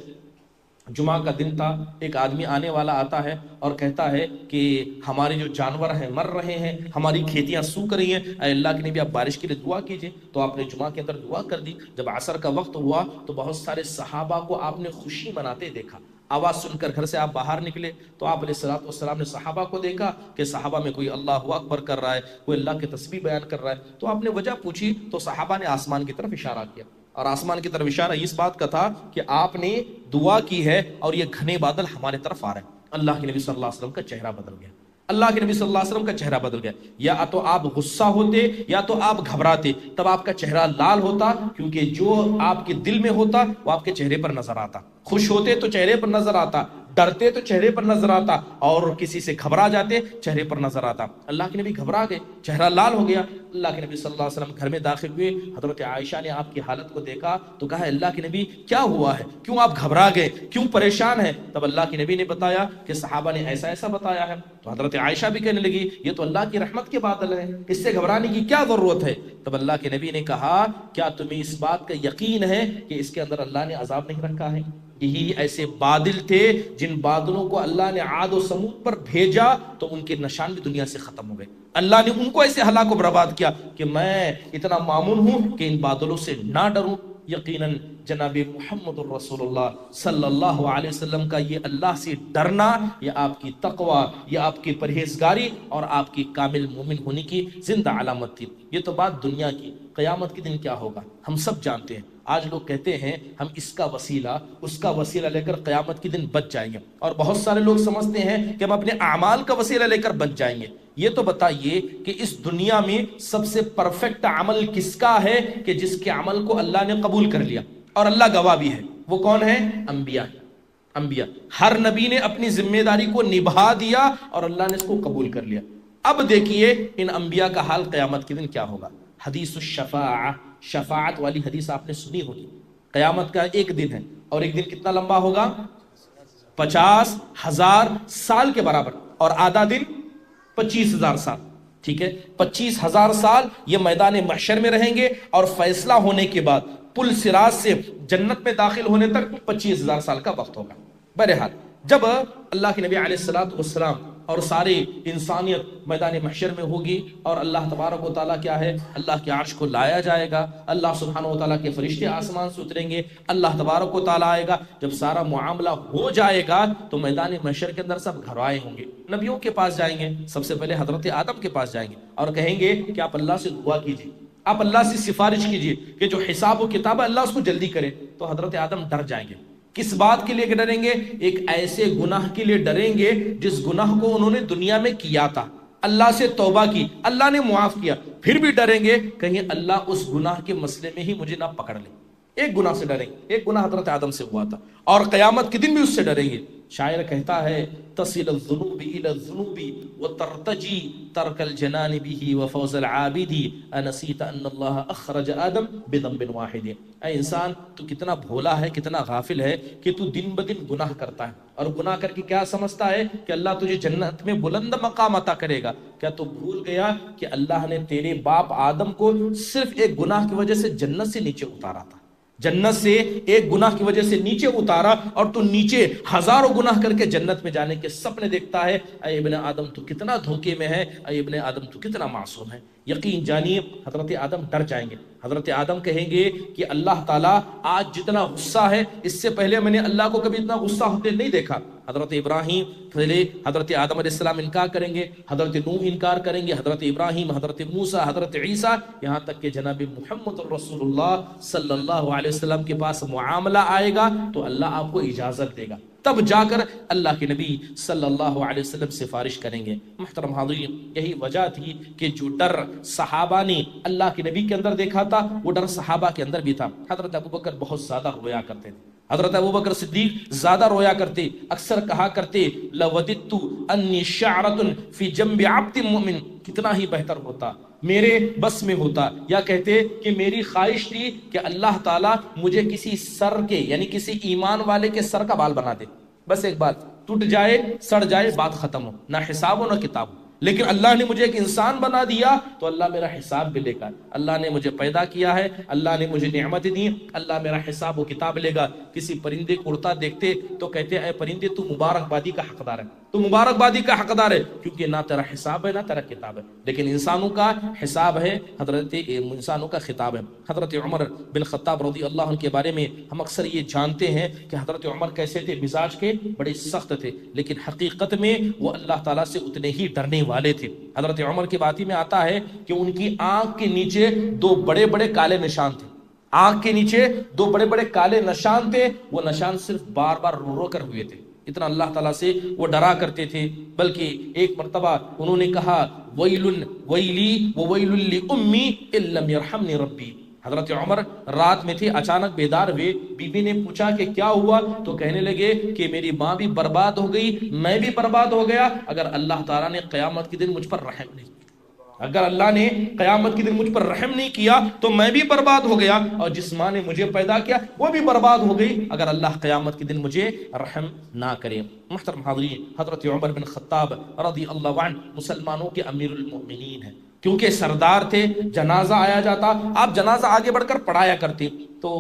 جمعہ کا دن تھا، ایک آدمی آنے والا آتا ہے اور کہتا ہے کہ ہمارے جو جانور ہیں مر رہے ہیں، ہماری کھیتیاں سوکھ رہی ہیں، اے اللہ کے نبی آپ بارش کے لیے دعا کیجئے۔ تو آپ نے جمعہ کے اندر دعا کر دی۔ جب عصر کا وقت ہوا تو بہت سارے صحابہ کو آپ نے خوشی مناتے دیکھا۔ آواز سن کر گھر سے آپ باہر نکلے تو آپ علیہ الصلوۃ والسلام نے صحابہ کو دیکھا کہ صحابہ میں کوئی اللہ اکبر کر رہا ہے، کوئی اللہ کے تسبیح بیان کر رہا ہے۔ تو آپ نے وجہ پوچھی تو صحابہ نے آسمان کی طرف اشارہ کیا، اور آسمان کی طرف اشارہ اس بات کا تھا کہ آپ نے دعا کی ہے اور یہ گھنے بادل ہمارے طرف آ رہے ہیں۔ اللہ کے نبی صلی اللہ علیہ وسلم کا چہرہ بدل گیا، اللہ کے نبی صلی اللہ علیہ وسلم کا چہرہ بدل گیا۔ یا تو آپ غصہ ہوتے یا تو آپ گھبراتے، تب آپ کا چہرہ لال ہوتا، کیونکہ جو آپ کے دل میں ہوتا وہ آپ کے چہرے پر نظر آتا۔ خوش ہوتے تو چہرے پر نظر آتا، ڈرتے تو چہرے پر نظر آتا، اور کسی سے گھبرا جاتے چہرے پر نظر آتا۔ اللہ کے نبی گھبرا گئے، چہرہ لال ہو گیا۔ اللہ کے نبی صلی اللہ علیہ وسلم گھر میں داخل ہوئے، حضرت عائشہ نے آپ کی حالت کو دیکھا تو کہا اللہ کے نبی کیا ہوا ہے، کیوں آپ گھبرا گئے، کیوں پریشان ہیں؟ تب اللہ کے نبی نے بتایا کہ صحابہ نے ایسا ایسا بتایا ہے۔ تو حضرت عائشہ بھی کہنے لگی یہ تو اللہ کی رحمت کے بادل ہیں، اس سے گھبرانے کی کیا ضرورت ہے؟ تب اللہ کے نبی نے کہا کیا تمہیں اس بات کا یقین ہے کہ اس کے اندر اللہ نے عذاب نہیں رکھا ہے؟ یہی ایسے بادل تھے جن بادلوں کو اللہ نے عاد و سمود پر بھیجا تو ان کے نشان بھی دنیا سے ختم ہو گئے. اللہ نے ان کو ایسے ہلاک و برباد کیا کہ میں اتنا مامون ہوں کہ ان بادلوں سے نہ ڈروں. یقیناً جناب محمد الرسول اللہ صلی اللہ علیہ وسلم کا یہ اللہ سے ڈرنا، یہ آپ کی تقوی، یہ آپ کی پرہیزگاری اور آپ کی کامل مومن ہونے کی زندہ علامت تھی. یہ تو بات دنیا کی. قیامت کے دن کیا ہوگا ہم سب جانتے ہیں. آج لوگ کہتے ہیں ہم اس کا وسیلہ اس کا وسیلہ لے کر قیامت کے دن بچ جائیں گے، اور بہت سارے لوگ سمجھتے ہیں کہ ہم اپنے اعمال کا وسیلہ لے کر بچ جائیں گے. یہ تو بتائیے کہ اس دنیا میں سب سے پرفیکٹ عمل کس کا ہے کہ جس کے عمل کو اللہ نے قبول کر لیا اور اللہ گواہ بھی ہے؟ وہ کون ہے؟ انبیاء. انبیاء، ہر نبی نے اپنی ذمہ داری کو نبھا دیا اور اللہ نے اس کو قبول کر لیا. اب دیکھیے ان انبیاء کا حال قیامت کے دن کیا ہوگا. حدیث الشفاعہ، شفاعت والی حدیث آپ نے سنی ہوگی. قیامت کا ایک دن ہے اور ایک دن کتنا لمبا ہوگا؟ 50,000 سال کے برابر، اور آدھا دن 25,000 سال. ٹھیک ہے، 25,000 سال یہ میدان محشر میں رہیں گے، اور فیصلہ ہونے کے بعد پل صراط سے جنت میں داخل ہونے تک 25,000 سال کا وقت ہوگا. بہرحال جب اللہ کے نبی علیہ الصلوۃ والسلام اور ساری انسانیت میدان محشر میں ہوگی اور اللہ تبارک و تعالیٰ کیا ہے، اللہ کے عرش کو لایا جائے گا، اللہ سبحانہ و تعالیٰ کے فرشتے آسمان سے اتریں گے، اللہ تبارک و تعالیٰ آئے گا. جب سارا معاملہ ہو جائے گا تو میدان محشر کے اندر سب گھر آئے ہوں گے، نبیوں کے پاس جائیں گے. سب سے پہلے حضرت آدم کے پاس جائیں گے اور کہیں گے کہ آپ اللہ سے دعا کیجیے، آپ اللہ سے سفارش کیجیے کہ جو حساب و کتاب ہے اللہ اس کو جلدی کرے. تو حضرت آدم ڈر جائیں گے. کس بات کے لیے ڈریں گے؟ ایک ایسے گناہ کے لیے ڈریں گے جس گناہ کو انہوں نے دنیا میں کیا تھا، اللہ سے توبہ کی، اللہ نے معاف کیا، پھر بھی ڈریں گے کہیں اللہ اس گناہ کے مسئلے میں ہی مجھے نہ پکڑ لے. ایک گناہ سے ڈریں گے، ایک گناہ حضرت آدم سے ہوا تھا، اور قیامت کے دن بھی اس سے ڈریں گے. شاعر کہتا ہے تصل الذنوب الى الذنوب وترتجی ترک الجنان به وفوز العابد انسیت ان اللہ اخرج آدم بذنب واحد. اے انسان تو کتنا بھولا ہے، کتنا غافل ہے کہ تو دن بدن گناہ کرتا ہے، اور گناہ کر کے کیا سمجھتا ہے کہ اللہ تجھے جنت میں بلند مقام عطا کرے گا. کیا تو بھول گیا کہ اللہ نے تیرے باپ آدم کو صرف ایک گناہ کی وجہ سے جنت سے نیچے اتارا تھا، جنت سے ایک گناہ کی وجہ سے نیچے اتارا، اور تو نیچے ہزاروں گناہ کر کے جنت میں جانے کے سپنے دیکھتا ہے. اے ابن آدم تو کتنا دھوکے میں ہے، اے ابن آدم تو کتنا معصوم ہے. یقین جانیے حضرت آدم ڈر جائیں گے. حضرت آدم کہیں گے کہ اللہ تعالیٰ آج جتنا غصہ ہے اس سے پہلے میں نے اللہ کو کبھی اتنا غصہ ہوتے نہیں دیکھا. حضرت ابراہیم پہلے حضرت آدم علیہ السلام انکار کریں گے، حضرت نوح انکار کریں گے، حضرت ابراہیم، حضرت موسیٰ، حضرت عیسیٰ، یہاں تک کہ جناب محمد رسول اللہ صلی اللہ علیہ وسلم کے پاس معاملہ آئے گا تو اللہ آپ کو اجازت دے گا، تب جا کر اللہ کے نبی صلی اللہ علیہ وسلم سفارش کریں گے. محترم حاضرین، یہی وجہ تھی کہ جو ڈر صحابہ نے اللہ کے نبی کے اندر دیکھا تھا وہ ڈر صحابہ کے اندر بھی تھا. حضرت ابوبکر بہت زیادہ رویا کرتے تھے، حضرت ابوبکر صدیق زیادہ رویا کرتے، اکثر کہا کرتے لوددت انی شعرۃ فی جنب عبد مؤمن، کتنا ہی بہتر ہوتا، میرے بس میں ہوتا، یا کہتے کہ میری خواہش تھی کہ اللہ تعالیٰ مجھے کسی سر کے یعنی کسی ایمان والے کے سر کا بال بنا دے، بس ایک بات ٹوٹ جائے، سڑ جائے، بات ختم ہو، نہ حساب ہو نہ کتاب ہو. لیکن اللہ نے مجھے ایک انسان بنا دیا تو اللہ میرا حساب بھی لے گا. اللہ نے مجھے پیدا کیا ہے، اللہ نے مجھے نعمت دی، اللہ میرا حساب و کتاب لے گا. کسی پرندے کو اڑتا دیکھتے تو کہتے اے پرندے تو مبارکبادی کا حقدار ہے، تو مبارکبادی کا حقدار ہے، کیونکہ نہ تیرا حساب ہے نہ تیرا کتاب ہے. لیکن انسانوں کا حساب ہے، انسانوں کا خطاب ہے. حضرت عمر بن خطاب رضی اللہ عنہ کے بارے میں ہم اکثر یہ جانتے ہیں کہ حضرت عمر کیسے تھے، مزاج کے بڑے سخت تھے، لیکن حقیقت میں وہ اللہ تعالیٰ سے اتنے ہی ڈرنے والے تھے. حضرت عمر کی بات میں آتا ہے کہ ان کی آنکھ کے نیچے دو بڑے بڑے کالے نشان تھے، آنکھ کے نیچے دو بڑے بڑے کالے نشان تھے. وہ نشان صرف بار بار رو رو کر ہوئے تھے، اتنا اللہ تعالیٰ سے وہ ڈرا کرتے تھے. بلکہ ایک مرتبہ انہوں نے کہا ویل ویلی وویل لامی ان لم یرحمنی ربی. حضرت عمر رات میں تھے، اچانک بیدار ہوئے، بی بی نے پوچھا کہ کیا ہوا، تو کہنے لگے کہ میری ماں بھی برباد ہو گئی، میں بھی برباد ہو گیا، اگر اللہ تعالیٰ نے قیامت کے دن مجھ پر رحم نہیں کیا، اگر اللہ نے قیامت کے دن مجھ پر رحم نہیں کیا تو میں بھی برباد ہو گیا، اور جس ماں نے مجھے پیدا کیا وہ بھی برباد ہو گئی اگر اللہ قیامت کے دن مجھے رحم نہ کرے. محترم حاضرین، حضرت عمر بن خطاب رضی اللہ عنہ مسلمانوں کے امیر المؤمنین ہیں، کیونکہ سردار تھے. جنازہ آیا جاتا، آپ جنازہ آگے بڑھ کر پڑھایا کرتے، تو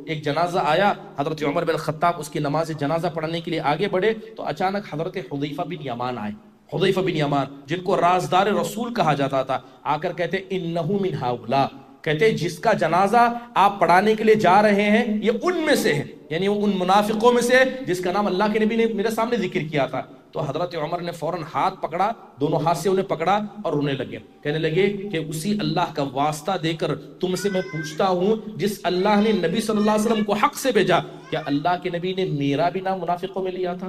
ایک جنازہ آیا، حضرت عمر بن خطاب اس کی نماز جنازہ پڑھنے کے لیے آگے بڑھے تو اچانک حضرت حذیفہ بن یمان آئے. حذیفہ بن یمان جن کو رازدار رسول کہا جاتا تھا، آ کر کہتے انہ من ہؤلاء، کہتے جس کا جنازہ آپ پڑھانے کے لیے جا رہے ہیں یہ ان میں سے ہے، یعنی وہ ان منافقوں میں سے ہے جس کا نام اللہ کے نبی نے میرے سامنے ذکر کیا تھا. تو حضرت عمر نے فوراً ہاتھ پکڑا، دونوں ہاتھ سے انہیں پکڑا اور رونے لگے، کہنے لگے کہ اسی اللہ کا واسطہ دے کر تم سے میں پوچھتا ہوں جس اللہ نے نبی صلی اللہ علیہ وسلم کو حق سے بھیجا، کیا اللہ کے نبی نے میرا بھی نام منافقوں میں لیا تھا؟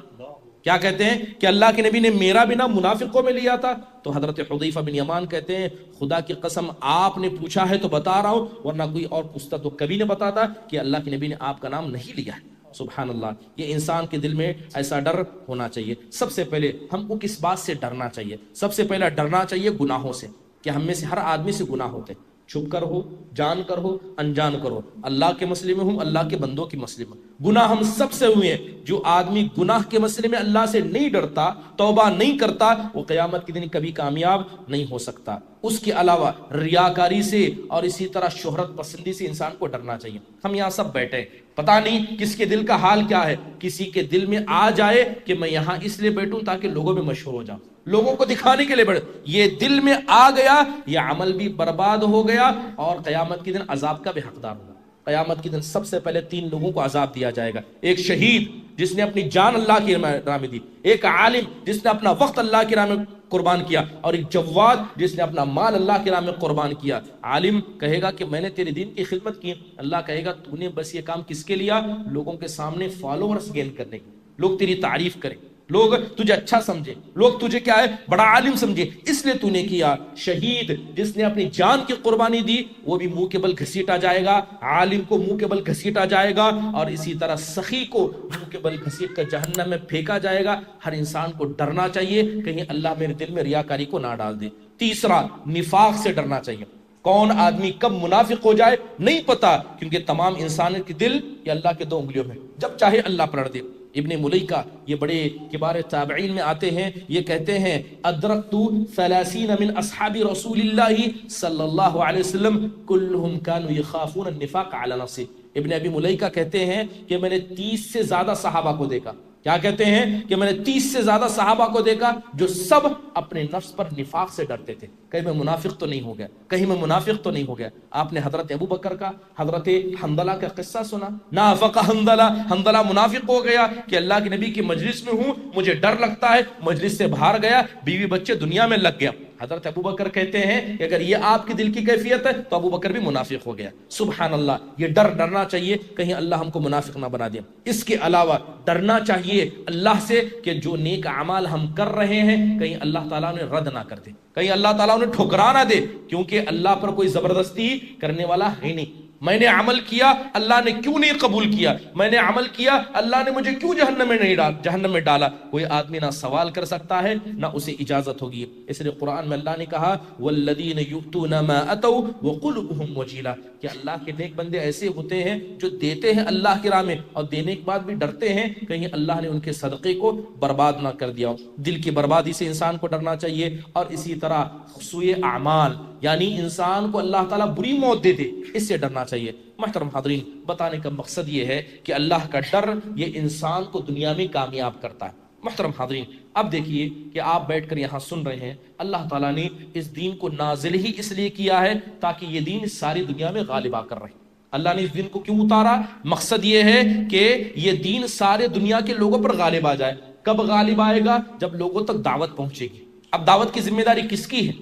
کیا کہتے ہیں کہ اللہ کے نبی نے میرا بھی نام منافقوں میں لیا تھا؟ تو حضرت حذیفہ بن یمان کہتے ہیں خدا کی قسم آپ نے پوچھا ہے تو بتا رہا ہوں، ورنہ کوئی اور پوچھتا تو کبھی نہ بتاتا کہ اللہ کے نبی نے آپ کا نام نہیں لیا ہے. سبحان اللہ. یہ انسان کے دل میں ایسا ڈر ہونا چاہیے. سب سے پہلے ہم کو کس بات سے ڈرنا چاہیے؟ سب سے پہلا ڈرنا چاہیے گناہوں سے، کہ ہم میں سے ہر آدمی سے گناہ ہوتے ہیں، چھپ کر ہو، جان کر ہو، انجان کر ہو، اللہ کے مسئلے میں ہوں، اللہ کے بندوں کے مسئلے میں. گناہ ہم سب سے ہوئے ہیں. جو آدمی گناہ کے مسئلے میں اللہ سے نہیں ڈرتا، توبہ نہیں کرتا، وہ قیامت کے دن کبھی کامیاب نہیں ہو سکتا. اس کے علاوہ ریاکاری سے اور اسی طرح شہرت پسندی سے انسان کو ڈرنا چاہیے. ہم یہاں سب بیٹھے، پتہ نہیں کس کے دل کا حال کیا ہے. کسی کے دل میں آ جائے کہ میں یہاں اس لیے بیٹھوں تاکہ لوگوں میں مشہور ہو جاؤں، لوگوں کو دکھانے کے لیے بیٹھ، یہ دل میں آ گیا، یہ عمل بھی برباد ہو گیا اور قیامت کے دن عذاب کا بھی حقدار ہوگا. قیامت کے دن سب سے پہلے 3 لوگوں کو عذاب دیا جائے گا. ایک شہید جس نے اپنی جان اللہ کی راہ میں دی، ایک عالم جس نے اپنا وقت اللہ کی راہ میں قربان کیا، اور ایک جواد جس نے اپنا مال اللہ کی راہ میں قربان کیا. عالم کہے گا کہ میں نے تیرے دین کی خدمت کی، اللہ کہے گا تو نے بس یہ کام کس کے لیا؟ لوگوں کے سامنے فالوورز گین کرنے کی، لوگ تیری تعریف کریں، لوگ تجھے اچھا سمجھے، لوگ تجھے کیا ہے بڑا عالم سمجھے، اس لیے تو نے کیا. شہید جس نے اپنی جان کی قربانی دی وہ بھی منہ کے بل گھسیٹا جائے گا، عالم کو منہ کے بل گھسیٹا جائے گا، اور اسی طرح سخی کو منہ کے بل گھسیٹ کر جہنم میں پھینکا جائے گا. ہر انسان کو ڈرنا چاہیے کہیں اللہ میرے دل میں ریاکاری کو نہ ڈال دے. تیسرا، نفاق سے ڈرنا چاہیے. کون آدمی کب منافق ہو جائے نہیں پتا، کیونکہ تمام انسان کے دل یہ اللہ کے 2 انگلیوں میں، جب چاہے اللہ پلٹ دے. ابن ملیکہ یہ بڑے کبار تابعین میں آتے ہیں، یہ کہتے ہیں ادرکت 30 من اصحاب رسول اللہ صلی اللہ علیہ وسلم کلہم کانوا یخافون النفاق علی نفسہ. ابن ابی ملیکہ کہتے ہیں کہ میں نے 30 سے زیادہ صحابہ کو دیکھا. کیا کہتے ہیں کہ میں نے 30 سے زیادہ صحابہ کو دیکھا جو سب اپنے نفس پر نفاق سے ڈرتے تھے. کہیں میں منافق تو نہیں ہو گیا، کہیں میں منافق تو نہیں ہو گیا. آپ نے حضرت ابو بکر کا، حضرت حنظلہ کا قصہ سنا، نافق حنظلہ، حنظلہ منافق ہو گیا کہ اللہ کے نبی کی مجلس میں ہوں، مجھے ڈر لگتا ہے، مجلس سے باہر گیا، بیوی بچے دنیا میں لگ گیا. حضرت ابو بکر کہتے ہیں کہ اگر یہ آپ کی دل کی کیفیت ہے تو ابو بکر بھی منافق ہو گیا. سبحان اللہ. یہ ڈرنا چاہیے کہیں اللہ ہم کو منافق نہ بنا دے. اس کے علاوہ ڈرنا چاہیے اللہ سے کہ جو نیک اعمال ہم کر رہے ہیں کہیں اللہ تعالیٰ نے رد نہ کر دے، کہیں اللہ تعالیٰ نے ٹھکرا نہ دے، کیونکہ اللہ پر کوئی زبردستی کرنے والا ہے نہیں. میں نے عمل کیا، اللہ نے کیوں نہیں قبول کیا؟ میں نے عمل کیا، اللہ نے مجھے کیوں جہنم میں ڈالا؟ کوئی آدمی نہ سوال کر سکتا ہے نہ اسے اجازت ہوگی. اس لیے قرآن میں اللہ نے کہا والذین یؤتون ما اتوا وقلوبهم وجیلہ، کہ اللہ کے نیک بندے ایسے ہوتے ہیں جو دیتے ہیں اللہ کی راہ میں اور دینے کے بعد بھی ڈرتے ہیں کہیں اللہ نے ان کے صدقے کو برباد نہ کر دیا ہو. دل کی بربادی سے انسان کو ڈرنا چاہیے. اور اسی طرح سوء اعمال، یعنی انسان کو اللہ تعالیٰ بری موت دے دے، اس سے ڈرنا چاہیے. محترم حاضرین، بتانے کا مقصد یہ ہے کہ اللہ کا ڈر یہ انسان کو دنیا میں کامیاب کرتا ہے. محترم حاضرین، اب دیکھیے کہ آپ بیٹھ کر یہاں سن رہے ہیں، اللہ تعالیٰ نے اس دین کو نازل ہی اس لیے کیا ہے تاکہ یہ دین ساری دنیا میں غالب آ کر رہے. اللہ نے اس دین کو کیوں اتارا؟ مقصد یہ ہے کہ یہ دین سارے دنیا کے لوگوں پر غالب آ جائے. کب غالب آئے گا؟ جب لوگوں تک دعوت پہنچے گی. اب دعوت کی ذمہ داری کس کی ہے؟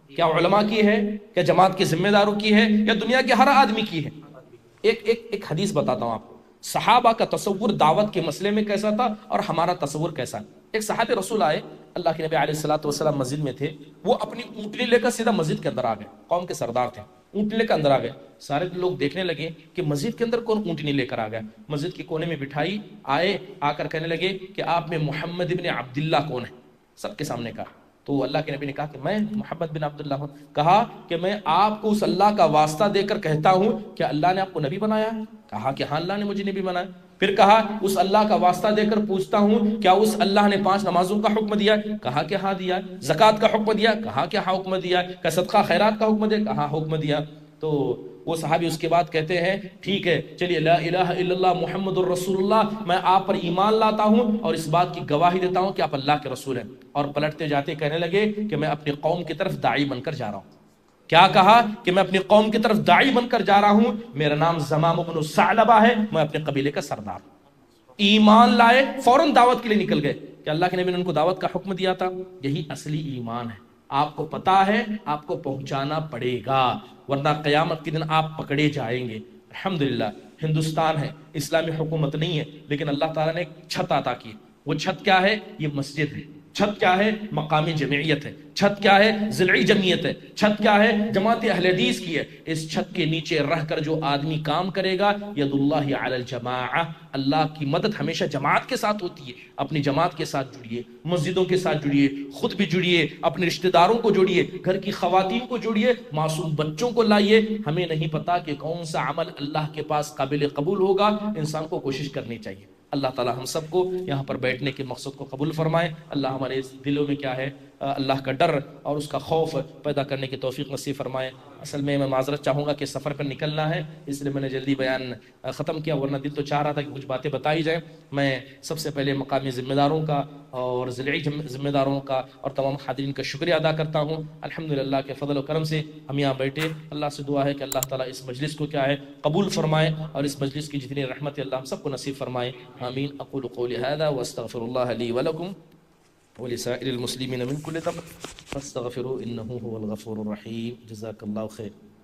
کیا علماء کی ہے؟ کیا جماعت کے ذمہ داروں کی ہے؟ یا دنیا کے ہر آدمی کی ہے؟ ایک حدیث بتاتا ہوں آپ کو. صحابہ کا تصور دعوت کے مسئلے میں کیسا تھا اور ہمارا تصور کیسا ہے. ایک صحابی رسول آئے، اللہ کے نبی علیہ الصلوۃ والسلام مسجد میں تھے، وہ اپنی اونٹنی لے کر سیدھا مسجد کے اندر آ گئے. قوم کے سردار تھے، اونٹنی لے کر اندر آ گئے. سارے لوگ دیکھنے لگے کہ مسجد کے اندر کون اونٹنی لے کر آ گیا. مسجد کے کونے میں بٹھائی، آئے، آ کر کہنے لگے کہ آپ میں محمد ابن عبداللہ کون ہے؟ سب کے سامنے کہا. تو اللہ کے نبی نے کہا کہ میں محمد بن عبداللہ ہوں. کہا کہ میں آپ کو اس اللہ کا واسطہ دے کر کہتا ہوں کہ اللہ نے آپ کو نبی بنایا؟ کہا کہ ہاں اللہ نے مجھے نبی بنایا. پھر کہا اس اللہ کا واسطہ دے کر پوچھتا ہوں کیا اس اللہ نے 5 نمازوں کا حکم دیا؟ کہا کہ ہاں دیا. زکوٰۃ کا حکم دیا؟ کہا کہ ہاں حکم دیا. کہ صدقہ خیرات کا حکم دیا؟ کہا حکم دیا. تو وہ صحابی اس کے بعد کہتے ہیں ٹھیک ہے چلیے لا الہ الا اللہ محمد الرسول اللہ، میں آپ پر ایمان لاتا ہوں اور اس بات کی گواہی دیتا ہوں کہ آپ اللہ کے رسول ہیں، اور پلٹتے جاتے کہنے لگے کہ میں اپنی قوم کی طرف داعی بن کر جا رہا ہوں۔ کیا کہا کہ میں اپنی قوم کی طرف داعی بن کر جا رہا ہوں، میرا نام زمام بن ثعلبہ ہے، میں اپنے قبیلے کا سردار ہوں۔ ایمان لائے، فوراً دعوت کے لیے نکل گئے کہ اللہ کے نبی نے ان کو دعوت کا حکم دیا تھا۔ یہی اصلی ایمان ہے، آپ کو پتا ہے آپ کو پہنچانا پڑے گا، ورنہ قیامت کے دن آپ پکڑے جائیں گے۔ الحمدللہ ہندوستان ہے، اسلامی حکومت نہیں ہے، لیکن اللہ تعالیٰ نے ایک چھت عطا کی۔ وہ چھت کیا ہے؟ یہ مسجد ہے۔ چھت کیا ہے؟ مقامی جمعیت ہے۔ چھت کیا ہے؟ ضلعی جمعیت ہے۔ چھت کیا ہے؟ جماعت اہل حدیث کی ہے۔ اس چھت کے نیچے رہ کر جو آدمی کام کرے گا، ید اللہ علی الجماعہ، اللہ کی مدد ہمیشہ جماعت کے ساتھ ہوتی ہے۔ اپنی جماعت کے ساتھ جڑیے، مسجدوں کے ساتھ جڑیے، خود بھی جڑیے، اپنے رشتہ داروں کو جوڑیے، گھر کی خواتین کو جوڑیے، معصوم بچوں کو لائیے۔ ہمیں نہیں پتا کہ کون سا عمل اللہ کے پاس قابل قبول ہوگا، انسان کو کوشش کرنی چاہیے۔ اللہ تعالی ہم سب کو یہاں پر بیٹھنے کے مقصد کو قبول فرمائے۔ اللہ ہمارے دلوں میں کیا ہے اللہ کا ڈر اور اس کا خوف پیدا کرنے کی توفیق نصیب فرمائے۔ اصل میں معذرت چاہوں گا کہ سفر پر نکلنا ہے، اس لیے میں نے جلدی بیان ختم کیا، ورنہ دل تو چاہ رہا تھا کہ کچھ باتیں بتائی جائیں۔ میں سب سے پہلے مقامی ذمہ داروں کا اور ضلعی ذمہ داروں کا اور تمام حاضرین کا شکریہ ادا کرتا ہوں۔ الحمدللہ کے فضل و کرم سے ہم یہاں بیٹھے، اللہ سے دعا ہے کہ اللہ تعالیٰ اس مجلس کو کیا ہے قبول فرمائے، اور اس مجلس کی جتنی رحمت اللہ ہم سب کو نصیب فرمائے۔ آمین۔ اقول قولی ھذا واستغفر اللہ لی ولکم ولسائر المسلمین من کل ذنب فاستغفروا انہ هو الغفور الرحیم۔ جزاک اللہ خیر۔